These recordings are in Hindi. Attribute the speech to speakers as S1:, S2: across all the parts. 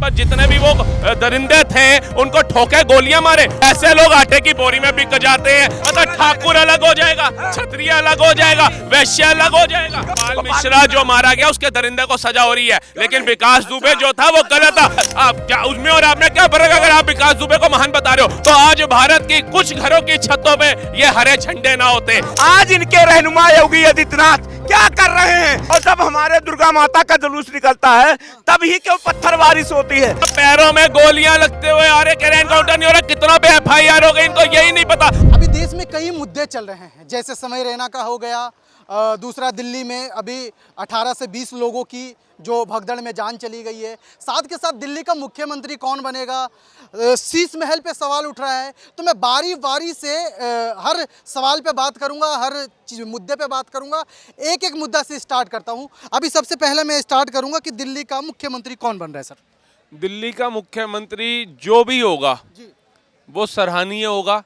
S1: साथ जितने भी वो दरिंदे थे उनको ठोके गोलियां मारे। ऐसे लोग आटे की बोरी में बिक जाते हैं। मतलब ठाकुर अलग हो जाएगा, क्षत्रिय अलग हो जाएगा, वैश्य अलग हो जाएगा। बाल मिश्रा जो मारा गया उसके दरिंदे को सजा हो रही है, लेकिन विकास दुबे जो था वो गलत था। आप क्या उसमें और आपने क्या फर्क? अगर आप विकास दुबे को महान बता रहे हो तो आज भारत की कुछ घरों की छतों पे ये हरे झंडे ना होते।
S2: आज इनके रहनुमा योगी आदित्यनाथ क्या कर रहे हैं? और जब हमारे दुर्गा माता का जुलूस निकलता है तभी क्यों पत्थर बारिश होती है?
S1: पैरों में गोलियां लगते हुए आ रहे, कह रहे एनकाउंटर नहीं हो रहा, कितना पे FIR हो गई, इनको यही नहीं पता।
S3: अभी देश में कई मुद्दे चल रहे हैं, जैसे समय रैना का हो गया, दूसरा दिल्ली में अभी 18 से 20 लोगों की जो भगदड़ में जान चली गई है। साथ के साथ दिल्ली का मुख्यमंत्री कौन बनेगा, शीश महल पे सवाल उठ रहा है। तो मैं बारी बारी से हर सवाल पे बात करूंगा, हर मुद्दे पे बात करूंगा। एक एक मुद्दा से स्टार्ट करता हूं। अभी सबसे पहले मैं स्टार्ट करूंगा कि दिल्ली का मुख्यमंत्री कौन बन रहा है? सर,
S1: दिल्ली का मुख्यमंत्री जो भी होगा वो सराहनीय होगा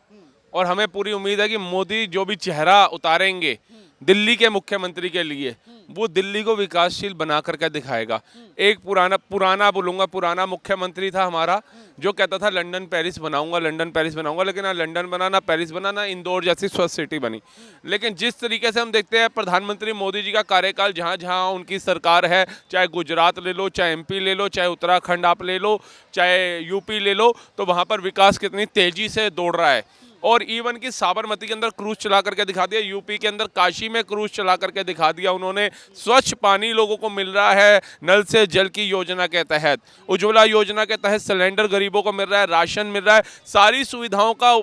S1: और हमें पूरी उम्मीद है कि मोदी जो भी चेहरा उतारेंगे दिल्ली के मुख्यमंत्री के लिए वो दिल्ली को विकासशील बना करके दिखाएगा। एक पुराना मुख्यमंत्री था हमारा जो कहता था लंदन पेरिस बनाऊंगा, लंदन पेरिस बनाऊंगा, लेकिन ना लंदन बना, ना पेरिस बना, ना इंदौर जैसी स्वस्थ सिटी बनी। लेकिन जिस तरीके से हम देखते हैं प्रधानमंत्री मोदी जी का कार्यकाल, जहाँ जहाँ उनकी सरकार है, चाहे गुजरात ले लो, चाहे MP ले लो, चाहे उत्तराखंड आप ले लो, चाहे UP ले लो, तो वहाँ पर विकास कितनी तेजी से दौड़ रहा है। और इवन की साबरमती के अंदर क्रूज चला करके दिखा दिया, UP के अंदर काशी में क्रूज चला करके दिखा दिया उन्होंने। स्वच्छ पानी लोगों को मिल रहा है नल से जल की योजना के तहत, उज्ज्वला योजना के तहत सिलेंडर गरीबों को मिल रहा है, राशन मिल रहा है, सारी सुविधाओं का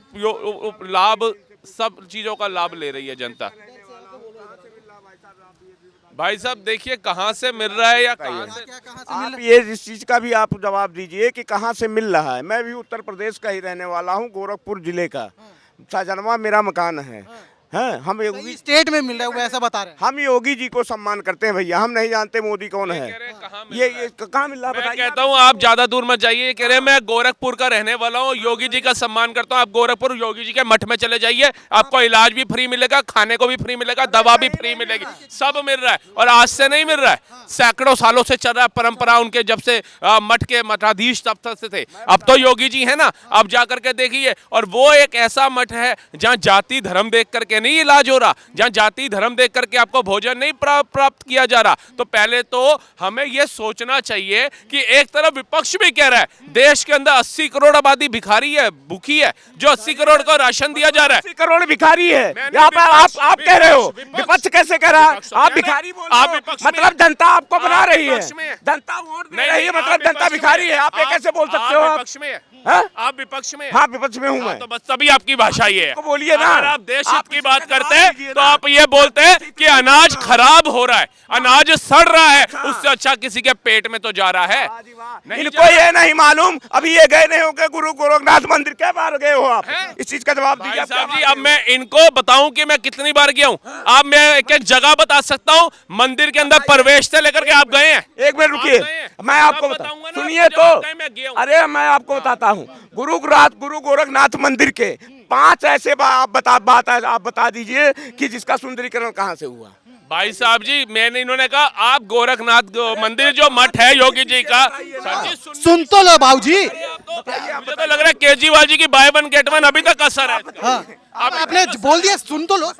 S1: लाभ, सब चीज़ों का लाभ ले रही है जनता। भाई साहब देखिए कहाँ से मिल रहा है या कहाँ से
S2: आप ये इस चीज का भी आप जवाब दीजिए कि कहाँ से मिल रहा है। मैं भी उत्तर प्रदेश का ही रहने वाला हूँ, गोरखपुर जिले का। साजनवा मेरा मकान है। हैं हम योगी
S3: स्टेट में मिल रहा है वो ऐसा बता रहे हैं।
S2: हम योगी जी को सम्मान करते हैं भैया, हम नहीं जानते मोदी कौन है। ये कहाँ मिल रहा है?
S1: मैं कहता हूँ आप ज्यादा दूर मत जाइए। कह रहे मैं गोरखपुर का रहने वाला हूँ, योगी जी का सम्मान करता हूँ। आप गोरखपुर योगी जी के मठ में चले जाइए, आपको इलाज भी फ्री मिलेगा, खाने को भी फ्री मिलेगा, दवा भी फ्री मिलेगी, सब मिल रहा है। और आज से नहीं मिल रहा है, सैकड़ों सालों से चल रहा है परंपरा उनके, जब से मठ के मठाधीश तब से थे। अब तो योगी जी है ना, अब जा करके देखिए। और वो एक ऐसा मठ है जहाँ जाति धर्म देख करके नहीं इलाज हो रहा, जहां जाति धर्म देख करके आपको भोजन नहीं प्राप्त किया जा रहा। तो पहले तो हमें यह सोचना चाहिए कि एक तरफ विपक्ष भी कह रहा है देश के अंदर 80 करोड़ आबादी भिखारी है, भूखी है, जो 80 करोड़ को राशन दिया जा रहा है।
S2: 80 करोड़ भिखारी है, यहाँ पर आप कह रहे हो। विपक्ष कैसे कह रहा है? आप भिखारी बोल रहे हो, मतलब जनता आपको बना रही है, जनता वोट दे रही है, मतलब जनता भिखारी है। आप ये कैसे बोल सकते हो?
S1: आप विपक्ष में?
S2: हाँ, विपक्ष में हूँ मैं।
S1: तो बस तभी आपकी भाषा ये है।
S2: बोलिए ना,
S1: अगर आप देश हित की बात करते हैं तो आप ये बोलते हैं कि अनाज खराब हो रहा है, अनाज सड़ रहा है, उससे अच्छा किसी के पेट में तो जा रहा है।
S2: इनको ये नहीं मालूम, अभी ये गए नहीं होंगे गुरु गोरखनाथ मंदिर, क्या बार गए हो आप? इस चीज का जवाब दीजिए
S1: साहब जी। अब मैं इनको बताऊं कि मैं कितनी बार गया हूं? आप मैं एक एक जगह बता सकता हूँ मंदिर के अंदर प्रवेश से लेकर के आप गए हैं।
S2: एक मिनट रुकिए, मैं आपको बताऊंगा, सुनिए तो। अरे मैं आपको बताता हूँ, गुरु गोरखनाथ मंदिर के 5 ऐसे आप बता दीजिए कि जिसका सुंदरीकरण कहाँ से हुआ।
S1: भाई साहब जी, मैंने इन्होंने कहा आप गोरखनाथ मंदिर जो मठ है योगी जी का,
S3: सुन तो लो भाऊजी।
S1: मुझे तो लग रहा है केजरीवाल जी की बाय वन गेट वन अभी तक असर है।
S3: हाँ, आपने बोल दिया, सुन तो लो।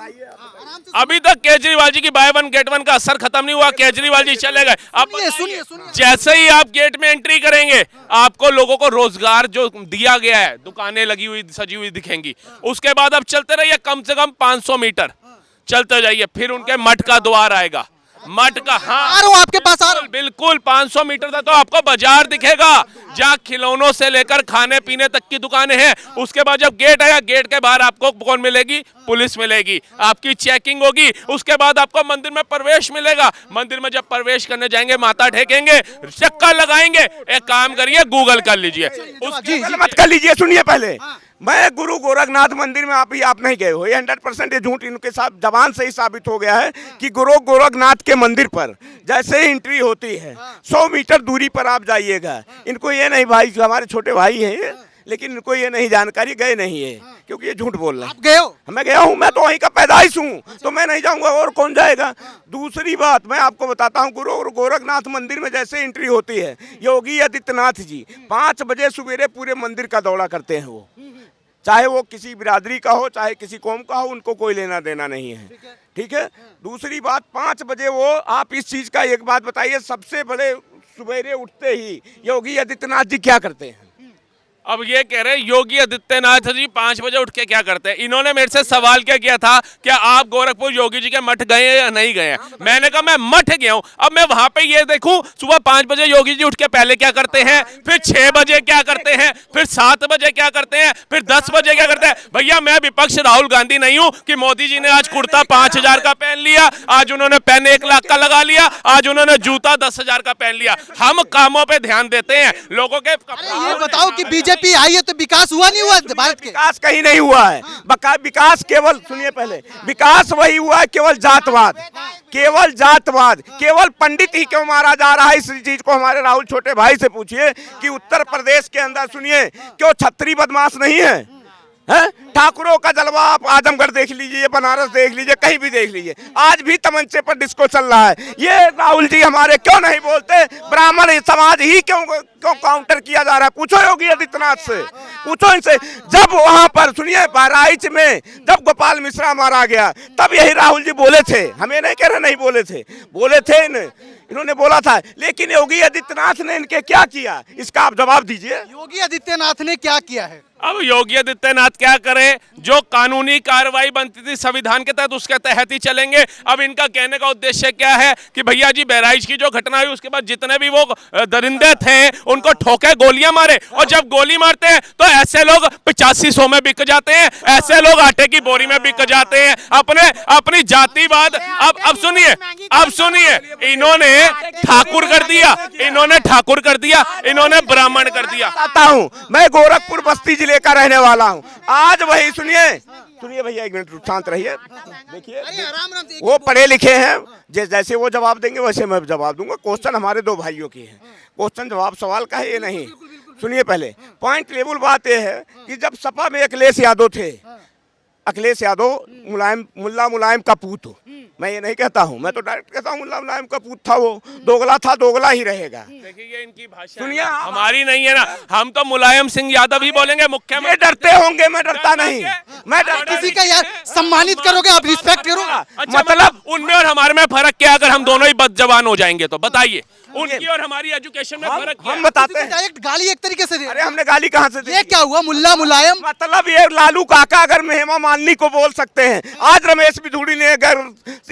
S1: अभी तक केजरीवाल जी की बाय वन गेट वन का असर खत्म नहीं हुआ, केजरीवाल जी चले गए। अब
S3: सुनिए
S1: जैसे ही आप गेट में एंट्री करेंगे आपको लोगों को रोजगार जो दिया गया है, दुकानें लगी हुई सजी हुई दिखेंगी। उसके बाद आप चलते रहिए कम से कम 500 मीटर चलते जाइए, फिर उनके मठ का द्वार आएगा। मठ का, हाँ
S3: आ रहा हूं आपके पास, आ रहा हूं।
S1: बिल्कुल 500 मीटर तक तो आपको बाजार दिखेगा, जहाँ खिलौनों से लेकर खाने पीने तक की दुकानें हैं। उसके बाद जब गेट आया, गेट के बाहर आपको कौन मिलेगी? पुलिस मिलेगी, आपकी चेकिंग होगी। उसके बाद आपको मंदिर में प्रवेश मिलेगा। मंदिर में जब प्रवेश करने जाएंगे, माथा टेकेंगे, चक्कर लगाएंगे। एक काम करिए, गूगल कर लीजिए।
S2: मत कर लीजिए, सुनिए पहले। मैं गुरु गोरखनाथ मंदिर में आप नहीं गए हो, ये 100% ये झूठ इनके साथ जबान से ही साबित हो गया है कि गुरु गोरखनाथ के मंदिर पर जैसे ही एंट्री होती है 100 मीटर दूरी पर आप जाइएगा। इनको ये नहीं, भाई हमारे छोटे भाई हैं, लेकिन इनको ये नहीं जानकारी, गए नहीं है क्योंकि ये झूठ बोल रहे हैं।
S3: आप गए हो?
S2: मैं गया हूँ, मैं तो वहीं का पैदाइश हूँ, तो मैं नहीं जाऊंगा और कौन जाएगा। दूसरी बात मैं आपको बताता हूँ, गुरु गोरखनाथ मंदिर में जैसे एंट्री होती है, योगी आदित्यनाथ जी 5 बजे सवेरे पूरे मंदिर का दौरा करते हैं। वो चाहे वो किसी बिरादरी का हो, चाहे किसी कौम का हो, उनको कोई लेना देना नहीं है, ठीक है। दूसरी बात 5 बजे वो, आप इस चीज़ का एक बात बताइए, सबसे बड़े सवेरे उठते ही योगी आदित्यनाथ जी क्या करते हैं?
S1: अब ये कह रहे हैं योगी आदित्यनाथ जी 5 बजे उठ के क्या करते हैं। इन्होंने मेरे से सवाल क्या किया था, क्या आप गोरखपुर योगी जी के मठ गए हैं या नहीं गए हैं। मैंने कहा मैं मठ गया हूं। अब मैं वहां पे ये देखूं सुबह 5 बजे योगी जी उठ के पहले क्या करते हैं, फिर 6 बजे क्या करते हैं, फिर 7 बजे क्या करते हैं, फिर 10 बजे क्या करते हैं। भैया मैं विपक्ष राहुल गांधी नहीं हूं कि मोदी जी ने आज कुर्ता 5,000 का पहन लिया, आज उन्होंने पेन 1 लाख का लगा लिया, आज उन्होंने जूता 10,000 का पहन लिया। हम कामों पे ध्यान देते हैं, लोगों के।
S3: ये बताओ कि बीजेपी आई है तो विकास हुआ नहीं हुआ भारत के?
S2: विकास कहीं नहीं हुआ है। विकास केवल, सुनिए पहले, विकास वही हुआ है केवल जातवाद, केवल जातवाद, केवल पंडित ही क्यों मारा जा रहा है। इस चीज को हमारे राहुल छोटे भाई से पूछिए कि उत्तर प्रदेश के अंदर सुनिए क्यों छत्री बदमाश नहीं है, हैं? ठाकुरों का जलवा आप आजमगढ़ देख लीजिए, बनारस देख लीजिए, कहीं भी देख लीजिए, आज भी तमंचे पर डिस्को चल रहा है। ये राहुल जी हमारे क्यों नहीं बोलते? ब्राह्मण समाज ही क्यों काउंटर किया जा रहा है? पूछो योगी आदित्यनाथ से, पूछो इनसे। जब वहां पर सुनिए बहराइच में जब गोपाल मिश्रा मारा गया, तब यही राहुल जी बोले थे, हमें नहीं कह रहे नहीं बोले थे, बोले थे इन्होंने बोला था। लेकिन योगी आदित्यनाथ ने इनके क्या किया, इसका आप जवाब दीजिए।
S3: योगी आदित्यनाथ ने क्या किया है?
S1: अब योगी आदित्यनाथ क्या करे, जो कानूनी कार्रवाई बनती थी संविधान के तहत उसके तहत ही चलेंगे। अब इनका कहने का उद्देश्य क्या है कि भैया जी बहराइच की जो घटना हुई उसके बाद जितने भी वो दरिंदे थे उनको ठोके गोलियां मारे, और जब गोली मारते हैं तो ऐसे लोग 8500 में बिक जाते हैं, ऐसे लोग आटे की बोरी में बिक जाते हैं। अपनी जातिवाद। अब सुनिए इन्होंने ठाकुर कर दिया, इन्होंने ब्राह्मण कर दिया।
S2: आता हूं मैं गोरखपुर बस्ती जिले का रहने वाला हूं। आज वही सुनिए भैया, 1 मिनट शांत रहिए। देखिए वो पढ़े लिखे हैं, जैसे वो जवाब देंगे वैसे मैं जवाब दूंगा। क्वेश्चन हमारे 2 भाइयों की है, क्वेश्चन जवाब सवाल का है ये नहीं। सुनिए पहले पॉइंट लेवल बात यह है कि जब सपा में अखिलेश यादव थे, अखिलेश यादव मुल्ला मुलायम का पूत हो, मैं ये नहीं कहता हूँ, मैं तो डायरेक्ट कहता हूँ मुल्ला मुलायम का पूत था। वो दोगला था, दोगला ही रहेगा।
S1: देखिए इनकी भाषा
S2: सुनिए,
S1: हमारी नहीं है ना, हम तो मुलायम सिंह यादव ही बोलेंगे मुख्यमंत्री।
S2: डरते होंगे, मैं डरता नहीं, मैं
S3: किसी का यार सम्मानित करोगे आप, रिस्पेक्ट करोगे।
S1: मतलब उनमें और हमारे में फर्क क्या? अगर हम दोनों ही बदजबान हो जाएंगे तो बताइए, उनकी और हमारी एजुकेशन में फर्क क्या?
S2: हम बताते हैं।
S3: डायरेक्ट गाली एक तरीके से दे।
S2: अरे हमने गाली कहाँ से दी?
S3: ये क्या हुआ मुल्ला मुलायम?
S2: मतलब ये लालू काका अगर हेमा मालिनी को बोल सकते हैं, आज रमेश बिधूड़ी ने अगर,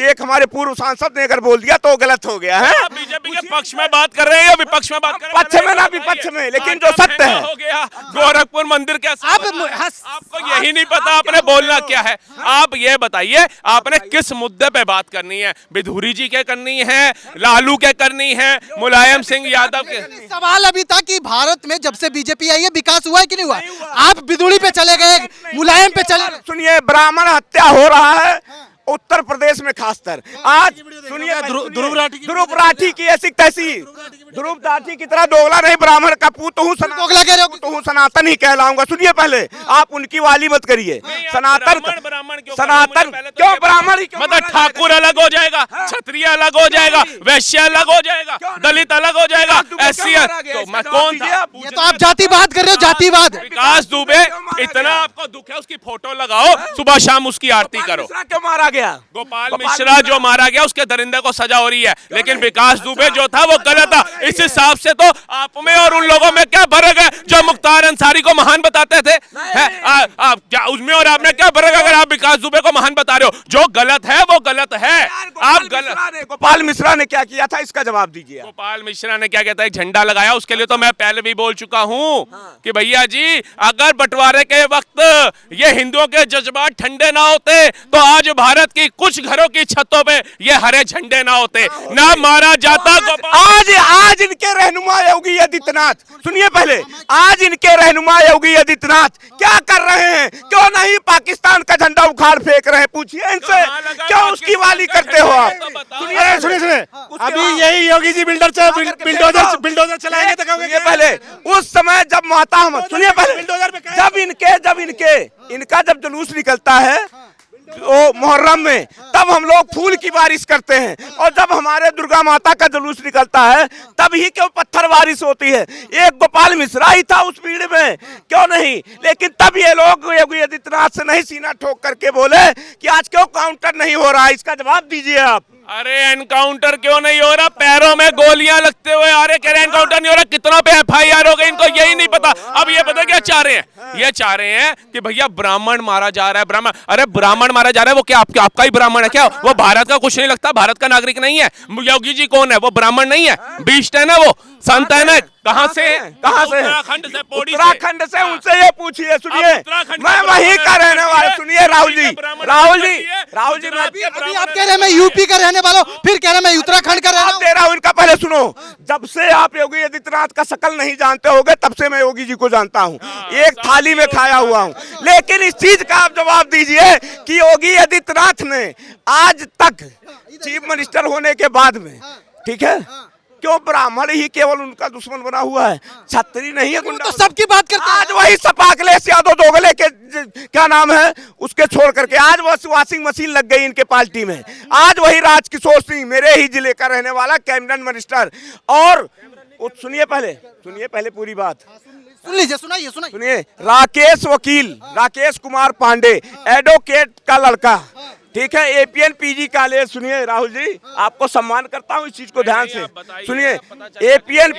S2: एक हमारे पूर्व सांसद ने अगर बोल दिया तो गलत हो गया है।
S1: बीजेपी के पक्ष में बात कर रहे हैं या विपक्ष में बात कर रहे हैं?
S2: पक्ष में ना विपक्ष में, लेकिन जो सत्य है
S1: हो गया। गोरखपुर मंदिर के आपको यही नहीं पता आपने बोलना क्या है। आप ये बताइए आपने किस मुद्दे पे बात करनी है? बिधूरी जी के करनी है, लालू के करनी है, मुलायम सिंह यादव के?
S3: सवाल अभी था कि भारत में जब से बीजेपी आई है विकास हुआ है कि नहीं हुआ? आप बिधूड़ी पे चले गए, मुलायम पे चले गए।
S2: सुनिए ब्राह्मण हत्या हो रहा है उत्तर प्रदेश में खासकर। आज सुनिए ध्रुव राठी की ऐसी तैसी, ध्रुव राठी की तरह दोगला नहीं, ब्राह्मण का पूत हूँ,
S3: दोगला कह रहे हो
S2: तो हूँ, सनातन ही कहलाऊंगा। सुनिए पहले, आप उनकी वाली मत करिए। सनातन क्यों ब्राह्मण?
S1: मतलब ठाकुर अलग हो जाएगा, क्षत्रिय अलग हो जाएगा, वैश्य अलग हो जाएगा, दलित अलग हो जाएगा, एससी कौन था?
S3: ये तो आप जातिवाद कर रहे हो, जातिवाद।
S1: विकास दुबे, इतना आपको दुख है उसकी फोटो लगाओ, सुबह शाम उसकी आरती करो।
S2: क्यों मारा गया?
S1: गोपाल मिश्रा जो मारा गया उसके दरिंदे को सजा हो रही है, लेकिन विकास दुबे जो था वो गलत था। इस हिसाब से तो आप में और उन लोगों में क्या फर्क है जो मुख्तार अंसारी को महान बताते थे? क्या उसमें और आपने क्या फर्क? अगर आप विकास दुबे को महान बता रहे हो, जो गलत है वो गलत है। आप गलत।
S2: गोपाल मिश्रा ने क्या किया था, इसका जवाब दीजिए।
S1: गोपाल मिश्रा ने क्या कहता है, झंडा लगाया। उसके लिए तो मैं पहले भी बोल चुका हूँ कि भैया जी अगर बंटवारे के वक्त ये हिंदुओं के जज्बात ठंडे ना होते तो आज भारत की कुछ घरों की छतों पे ये हरे झंडे ना होते, ना मारा जाता।
S2: आज इनके रहनुमा योगी आदित्यनाथ, सुनिए पहले, आज इनके रहनुमा योगी आदित्यनाथ क्या कर रहे हैं? क्यों नहीं पाकिस्तान का झंडा उखाड़ फेंक रहे हैं? पूछिए इनसे, क्यों उसकी वाली करते हो आप?
S4: अरे सुनिए अभी यही योगी जी बिल्डोजर चलाएंगे तो कहोगे
S2: ये पहले उस समय जब माता हम सुनिए पहले जब इनका जब जुलूस निकलता है तो मुहर्रम में, तब हम लोग फूल की बारिश करते हैं, और जब हमारे दुर्गा माता का जुलूस निकलता है तब ही क्यों पत्थर बारिश होती है। एक गोपाल मिश्रा ही था उस भीड़ में, क्यों नहीं। लेकिन तब ये लोग योगी आदित्यनाथ से नहीं सीना ठोक करके बोले कि आज क्यों काउंटर नहीं हो रहा, इसका जवाब दीजिए आप।
S1: अरे एनकाउंटर क्यों नहीं हो रहा, पैरों में गोलियां लगते हुए आ रहे, कह रहे एनकाउंटर नहीं हो रहा, कितना पे FIR हो गई, इनको यही नहीं पता। अब ये पता क्या चाह रहे हैं, ये चाह रहे हैं कि भैया ब्राह्मण मारा जा रहा है, ब्राह्मण, अरे ब्राह्मण मारा जा रहा है, वो क्या आपका ही ब्राह्मण है क्या? वो भारत का कुछ नहीं लगता, भारत का नागरिक नहीं है। योगी जी कौन है? वो ब्राह्मण नहीं है, बीस्ट है ना, वो संत है ना। कहाँ से उत्तराखंड से, पौड़ी से।
S2: उत्तराखंड से उनसे ये पूछिए। सुनिए, मैं वहीं का रहने वाला। सुनिए राहुल जी
S3: अभी आप कह रहे हैं मैं यूपी का रहने वाला हूँ, फिर कह रहे हैं मैं उत्तराखंड का रहने
S2: दे रहा हूँ। इनका पहले सुनो, जब से आप योगी आदित्यनाथ का शकल नहीं जानते होगे तब से मैं योगी जी को जानता हूँ, एक थाली में खाया हुआ हूँ। लेकिन इस चीज का आप जवाब दीजिए कि योगी आदित्यनाथ ने आज तक चीफ मिनिस्टर होने के बाद में, ठीक है, क्यों ब्राह्मण ही केवल उनका दुश्मन बना हुआ है, छत्री नहीं है, गुंडा
S3: तो सबकी बात करते हैं।
S2: आज वही सपाकले यादव दोगले के क्या नाम है उसके छोड़ करके आज वो वॉशिंग मशीन लग गई इनके पार्टी में। आज वही राजकिशोर सिंह, मेरे ही जिले का रहने वाला कैबिनेट मिनिस्टर। और सुनिए पहले पूरी बात
S3: सुन लीजिए, सुनिए।
S2: राकेश वकील, राकेश कुमार पांडे, एडवोकेट का लड़का, ठीक है, APN PG कॉलेज। सुनिए राहुल जी, आपको सम्मान करता हूँ, इस चीज को ध्यान से सुनिए। APN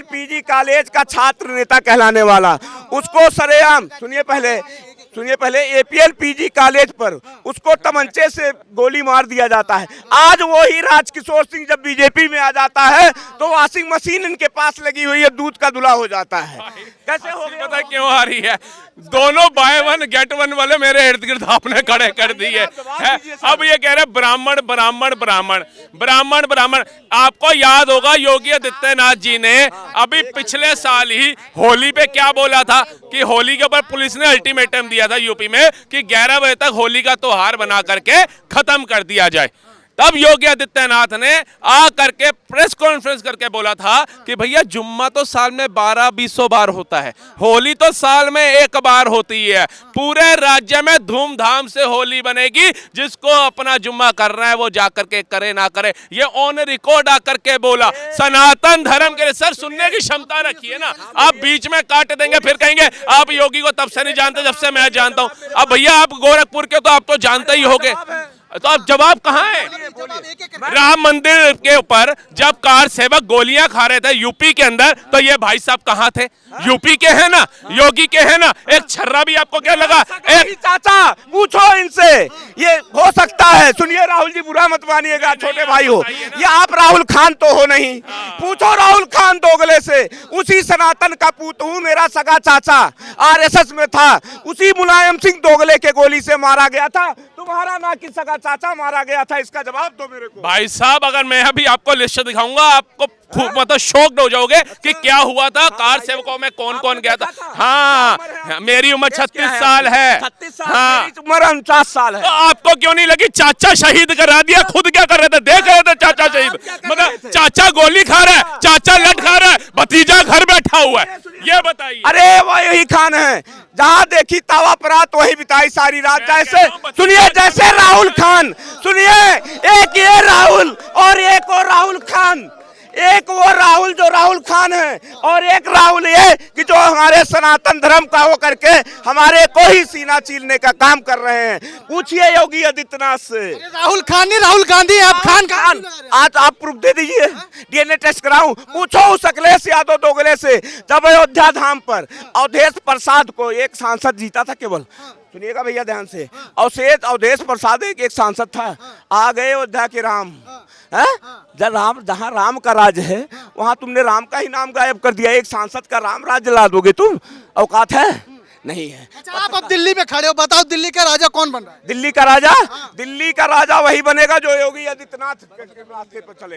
S2: PG कॉलेज का छात्र नेता कहलाने वाला, उसको सरेआम सुनिए पहले APN PG कॉलेज पर उसको तमंचे से गोली मार दिया जाता है। आज वो ही राजकिशोर सिंह जब बीजेपी में आ जाता है तो वॉशिंग मशीन इनके पास लगी हुई है, दूध का दूल्हा हो जाता है। कैसे हो गया?
S1: पता क्यों आ रही है? दोनों बाय वन गेट वन वाले मेरे इर्द गिर्द आपने खड़े कर दिए है। अब ये कह रहे ब्राह्मण ब्राह्मण ब्राह्मण ब्राह्मण ब्राह्मण। आपको याद होगा योगी आदित्यनाथ जी ने अभी पिछले साल ही होली पे क्या बोला था कि होली के ऊपर पुलिस ने अल्टीमेटम दिया था यूपी में कि 11 बजे तक होली का त्योहार बना करके खत्म कर दिया जाए। तब योगी आदित्यनाथ ने आ करके प्रेस कॉन्फ्रेंस करके बोला था कि भैया जुम्मा तो साल में 1200-200 बार होता है, होली तो साल में एक बार होती है, पूरे राज्य में धूमधाम से होली बनेगी, जिसको अपना जुम्मा करना है वो जा करके करे ना करे, ये ऑन रिकॉर्ड आकर के बोला। सनातन धर्म के लिए सर सुनने की क्षमता रखिए ना, आप बीच में काट देंगे फिर कहेंगे आप योगी को तब से नहीं जानते जब से मैं जानता हूं। अब भैया आप गोरखपुर के तो आप तो जानते ही होंगे, तो अब जवाब कहाँ है? राम मंदिर के ऊपर जब कार सेवक गोलियां खा रहे थे यूपी के अंदर, तो ये भाई साहब कहाँ थे? यूपी के हैं ना, योगी के हैं ना। एक छर्रा भी आपको क्या लगा? एक
S2: चाचा पूछो इनसे, ये हो सकता है। सुनिए राहुल जी, बुरा मत मानिएगा, छोटे भाई हो, ये आप राहुल खान तो हो नहीं। पूछो राहुल खान दोगले से, उसी सनातन का पूत हूँ, मेरा सगा चाचा RSS में था, उसी मुलायम सिंह दोगले के गोली से मारा गया था। तुम्हारा ना कि सगा चाचा मारा गया था, इसका जवाब दो मेरे को।
S1: भाई साहब अगर मैं अभी आपको लिस्ट दिखाऊंगा आपको मतलब शॉक्ड हो जाओगे कि क्या हुआ था, कार सेवकों में कौन कौन गया था। हाँ, मेरी उम्र 36 साल है,
S2: 36 साल, मेरी उम्र 49 साल है।
S1: तो आपको क्यों नहीं लगी? चाचा शहीद करा दिया, खुद क्या कर रहे थे? देख रहे थे चाचा शहीद, मतलब चाचा गोली खा रहा है, चाचा लट खा रहा है, भतीजा घर बैठा हुआ है, ये बताइए।
S2: अरे वो यही खान है, जहाँ देखी तावा परात वही बिताई सारी रात। जैसे सुनिए, जैसे राहुल खान, सुनिए, एक ये राहुल और एक और राहुल खान, एक वो राहुल जो राहुल खान है और एक राहुल ये कि जो हमारे सनातन धर्म का हो करके हमारे को ही सीना चीरने का काम कर रहे हैं। पूछिए योगी आदित्यनाथ से।
S3: राहुल खान नहीं, राहुल गांधी, आप खान।
S2: आज आप प्रूफ दे दीजिए, DNA टेस्ट कराऊं। पूछो उस अखिलेश यादव दोगले से, जब अयोध्या धाम पर अवधेश प्रसाद को एक सांसद जीता था केवल, सुनिएगा भैया ध्यान से, अवधेश प्रसाद एक सांसद था, आ गए अयोध्या के राम, जहाँ राम का राज है वहाँ तुमने राम का ही नाम गायब कर दिया। एक सांसद का राम राज्य ला दोगे तुम? औकात है? नहीं है।
S3: अच्छा, आप अब दिल्ली में खड़े हो, बताओ दिल्ली का राजा कौन बन रहा है?
S2: दिल्ली का राजा, दिल्ली का राजा वही बनेगा जो योगी आदित्यनाथ के रास्ते पर चले।